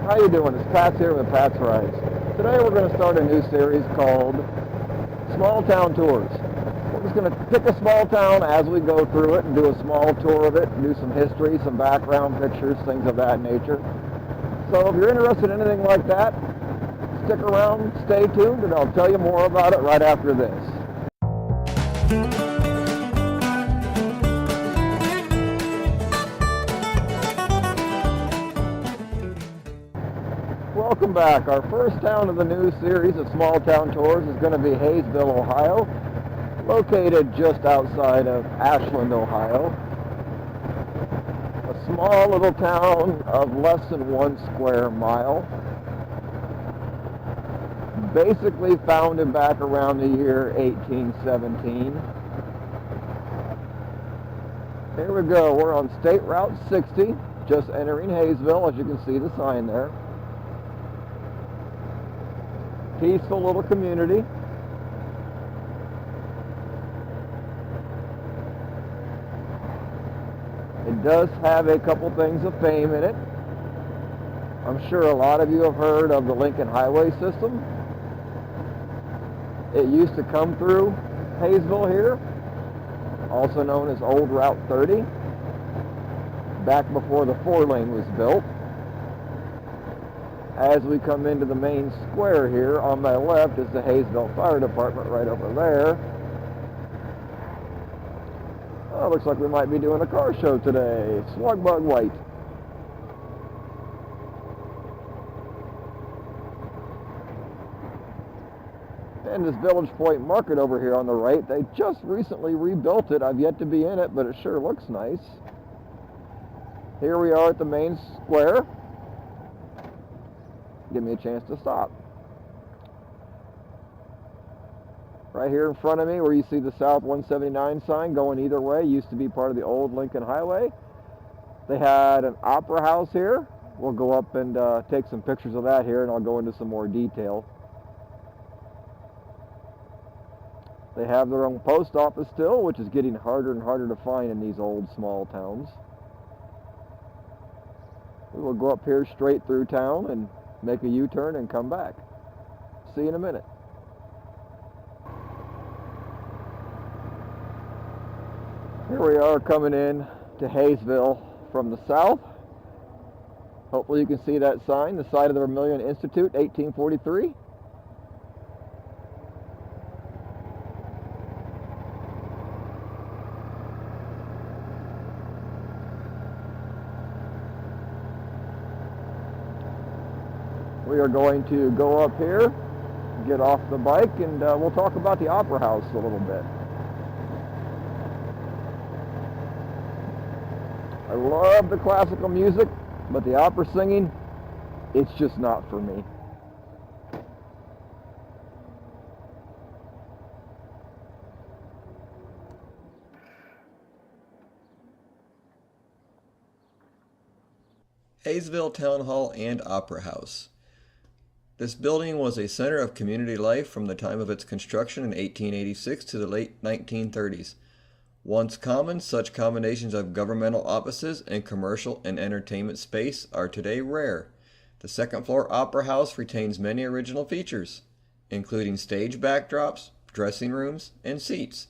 How you doing? It's Pat's here with Pat's Rides. Today we're going to start a new series called Small Town Tours. We're just going to pick a small town as we go through it and do a small tour of it, do some history, some background pictures, things of that nature. So if you're interested in anything like that, stick around, stay tuned, and I'll tell you more about it right after this. Welcome back. Our first town of the new series of Small Town Tours is going to be Haysville, Ohio, located just outside of Ashland, Ohio. A small little town of less than 1 square mile. Basically founded back around the year 1817. Here we go. We're on State Route 60, just entering Haysville, as you can see the sign there. Peaceful little community. It does have a couple things of fame in it. I'm sure a lot of you have heard of the Lincoln Highway system. It used to come through Haysville here, also known as Old Route 30, back before the 4-lane was built. As we come into the main square here, on my left is the Haysville Fire Department right over there. Oh, looks like we might be doing a car show today. Slugbug White. And this Village Point Market over here on the right, they just recently rebuilt it. I've yet to be in it, but it sure looks nice. Here we are at the main square. Give me a chance to stop. Right here in front of me where you see the South 179 sign going either way, used to be part of the old Lincoln Highway. They had an opera house here. We'll go up and take some pictures of that here, and I'll go into some more detail. They have their own post office still, which is getting harder and harder to find in these old small towns. We will go up here straight through town and make a U-turn and come back. See you in a minute. Here we are coming in to Hayesville from the south. Hopefully you can see that sign, the site of the Vermillion Institute, 1843. We are going to go up here, get off the bike, and we'll talk about the Opera House a little bit. I love the classical music, but the opera singing, it's just not for me. Haysville Townhall and Opera House. This building was a center of community life from the time of its construction in 1886 to the late 1930s. Once common, such combinations of governmental offices and commercial and entertainment space are today rare. The second floor Opera House retains many original features, including stage backdrops, dressing rooms, and seats.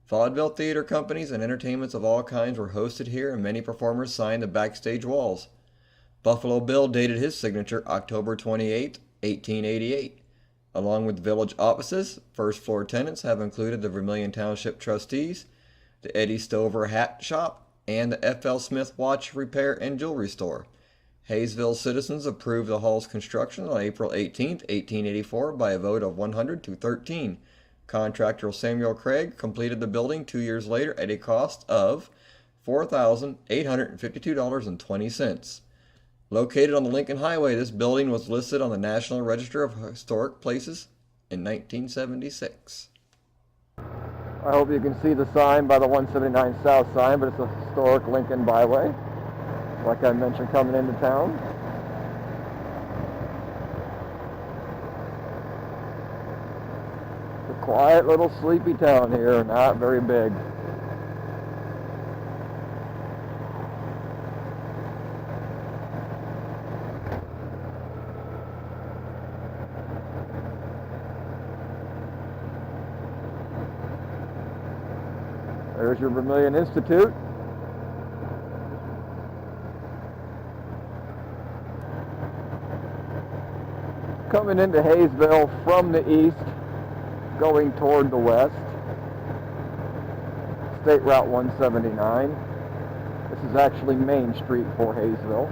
Vaudeville theater companies and entertainments of all kinds were hosted here, and many performers signed the backstage walls. Buffalo Bill dated his signature October 28, 1888. Along with village offices, first floor tenants have included the Vermillion Township Trustees, the Eddie Stover Hat Shop, and the F.L. Smith Watch Repair and Jewelry Store. Haysville citizens approved the hall's construction on April 18, 1884 by a vote of 100 to 13. Contractor Samuel Craig completed the building 2 years later at a cost of $4,852.20. Located on the Lincoln Highway, this building was listed on the National Register of Historic Places in 1976. I hope you can see the sign by the 179 South sign, but it's a historic Lincoln byway, like I mentioned, coming into town. It's a quiet little sleepy town here, not very big. There's your Vermillion Institute. Coming into Haysville from the east, going toward the west. State Route 179. This is actually Main Street for Haysville.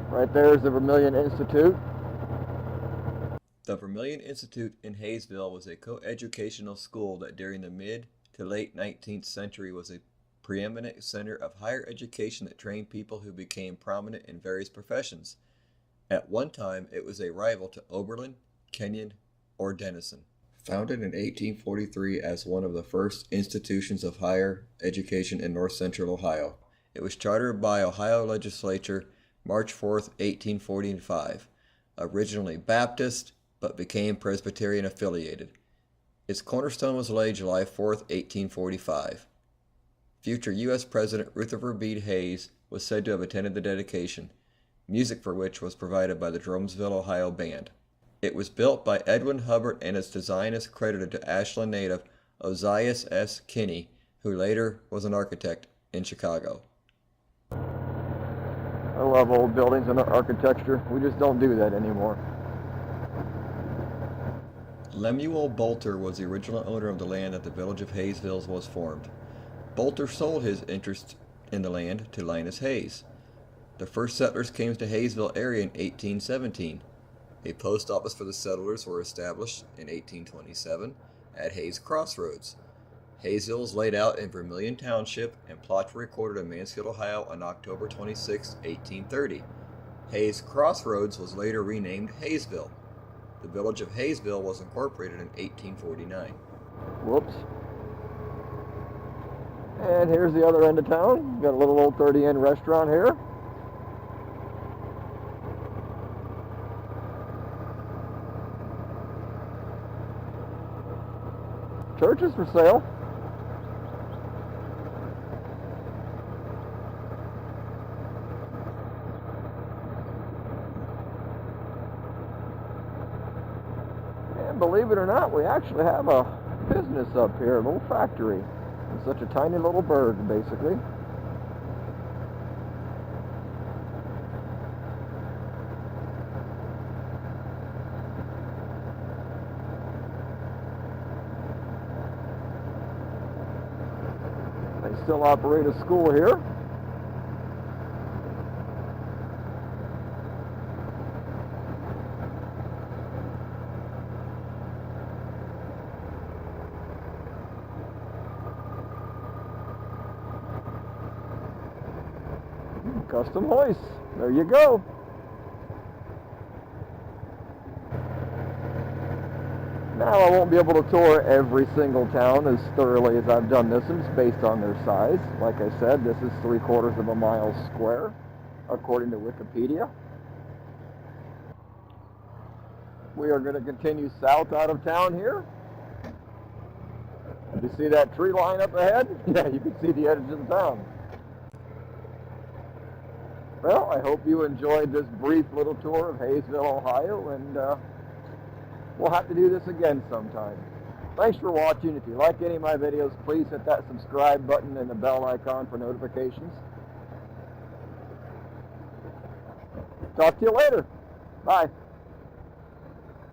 Right there is the Vermillion Institute. The Vermillion Institute in Haysville was a co-educational school that during the mid to late 19th century was a preeminent center of higher education that trained people who became prominent in various professions. At one time, it was a rival to Oberlin, Kenyon, or Denison. Founded in 1843 as one of the first institutions of higher education in north central Ohio, it was chartered by Ohio legislature March 4, 1845. Originally Baptist, but became Presbyterian affiliated. Its cornerstone was laid July 4, 1845. Future U.S. President Rutherford B. Hayes was said to have attended the dedication, music for which was provided by the Dromesville, Ohio Band. It was built by Edwin Hubbard and its design is credited to Ashland native Ozias S. Kinney, who later was an architect in Chicago. I love old buildings and architecture. We just don't do that anymore. Lemuel Bolter was the original owner of the land that the village of Haysville was formed. Bolter sold his interest in the land to Linus Hayes. The first settlers came to Haysville area in 1817. A post office for the settlers were established in 1827 at Hayes Crossroads. Haysville is laid out in Vermillion Township and plots were recorded in Mansfield, Ohio on October 26, 1830. Hayes Crossroads was later renamed Haysville. The village of Haysville was incorporated in 1849. Whoops. And here's the other end of town. Got a little old 30-end restaurant here. Church is for sale. And believe it or not, we actually have a business up here, a little factory. It's such a tiny little bird, basically. They still operate a school here. Custom hoist. There you go. Now I won't be able to tour every single town as thoroughly as I've done this one. It's based on their size. Like I said, this is 3/4 of a mile square, according to Wikipedia. We are going to continue south out of town here. You see that tree line up ahead? Yeah, you can see the edge of the town. Well, I hope you enjoyed this brief little tour of Haysville, Ohio, and we'll have to do this again sometime. Thanks for watching. If you like any of my videos, please hit that subscribe button and the bell icon for notifications. Talk to you later. Bye.